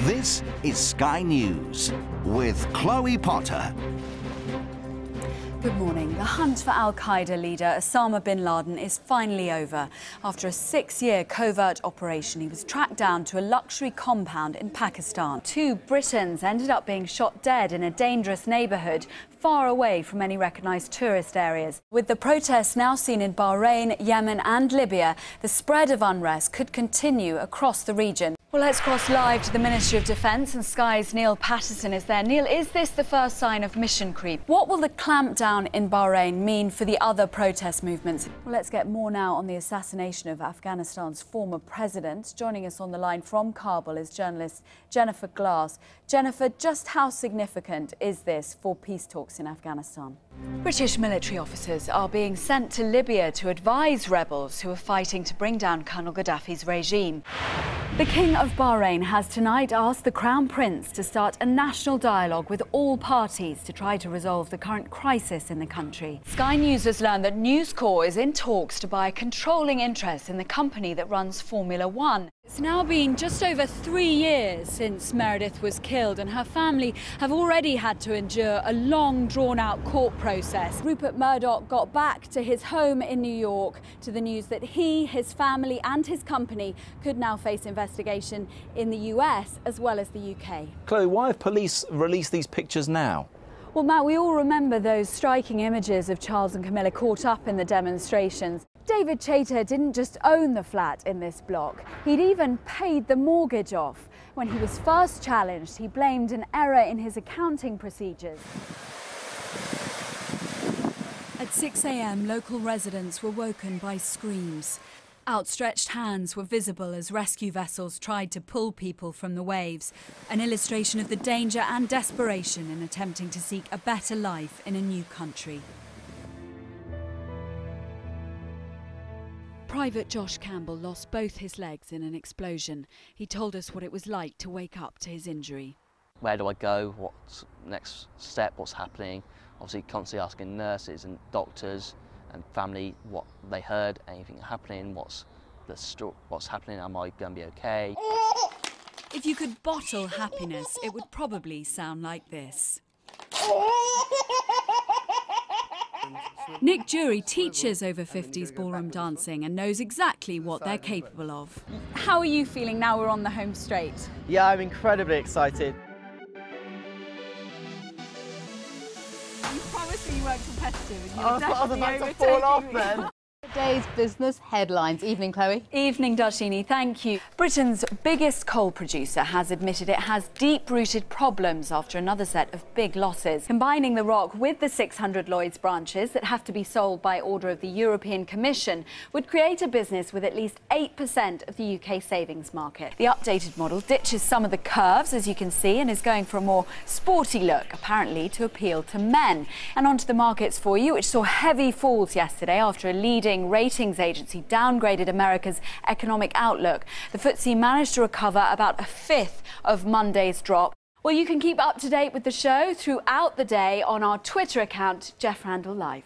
This is Sky News with Chloe Potter. Good morning. The hunt for al-Qaeda leader Osama bin Laden is finally over. After a 6-year covert operation, he was tracked down to a luxury compound in Pakistan. 2 Britons ended up being shot dead in a dangerous neighbourhood far away from any recognised tourist areas. With the protests now seen in Bahrain, Yemen and Libya, the spread of unrest could continue across the region. Well, let's cross live to the Ministry of Defence, and Sky's Neil Patterson is there. Neil, is this the first sign of mission creep? What will the clampdown in Bahrain mean for the other protest movements? Well, let's get more now on the assassination of Afghanistan's former president. Joining us on the line from Kabul is journalist Jennifer Glass. Jennifer, just how significant is this for peace talks in Afghanistan? British military officers are being sent to Libya to advise rebels who are fighting to bring down Colonel Gaddafi's regime. The King of Bahrain has tonight asked the Crown Prince to start a national dialogue with all parties to try to resolve the current crisis in the country. Sky News has learned that News Corp is in talks to buy a controlling interest in the company that runs Formula One. It's now been just over 3 years since Meredith was killed, and her family have already had to endure a long, drawn-out court process. Rupert Murdoch got back to his home in New York to the news that he, his family and his company could now face investigation in the US as well as the UK. Chloe, why have police released these pictures now? Well, Matt, we all remember those striking images of Charles and Camilla caught up in the demonstrations. David Chater didn't just own the flat in this block, he'd even paid the mortgage off. When he was first challenged, he blamed an error in his accounting procedures. At 6 a.m, local residents were woken by screams. Outstretched hands were visible as rescue vessels tried to pull people from the waves, an illustration of the danger and desperation in attempting to seek a better life in a new country. Private Josh Campbell lost both his legs in an explosion. He told us what it was like to wake up to his injury. Where do I go? What's next step? What's happening? Obviously constantly asking nurses and doctors and family what they heard, anything happening, what's happening, am I going to be okay? If you could bottle happiness, it would probably sound like this. Nick Jury teaches over 50s ballroom dancing and knows exactly what they're capable of. How are you feeling now we're on the home straight? Yeah, I'm incredibly excited. You promised me you weren't competitive and you I were was about definitely to fall off overtaking me. then. Today's business headlines. Evening, Chloe. Evening, Darshini. Thank you. Britain's biggest coal producer has admitted it has deep-rooted problems after another set of big losses. Combining the rock with the 600 Lloyds branches that have to be sold by order of the European Commission would create a business with at least 8% of the UK savings market. The updated model ditches some of the curves, as you can see, and is going for a more sporty look, apparently to appeal to men. And onto the markets for you, which saw heavy falls yesterday after a leading ratings agency downgraded America's economic outlook. The FTSE managed to recover about a fifth of Monday's drop. Well, you can keep up to date with the show throughout the day on our Twitter account, Jeff Randall Live.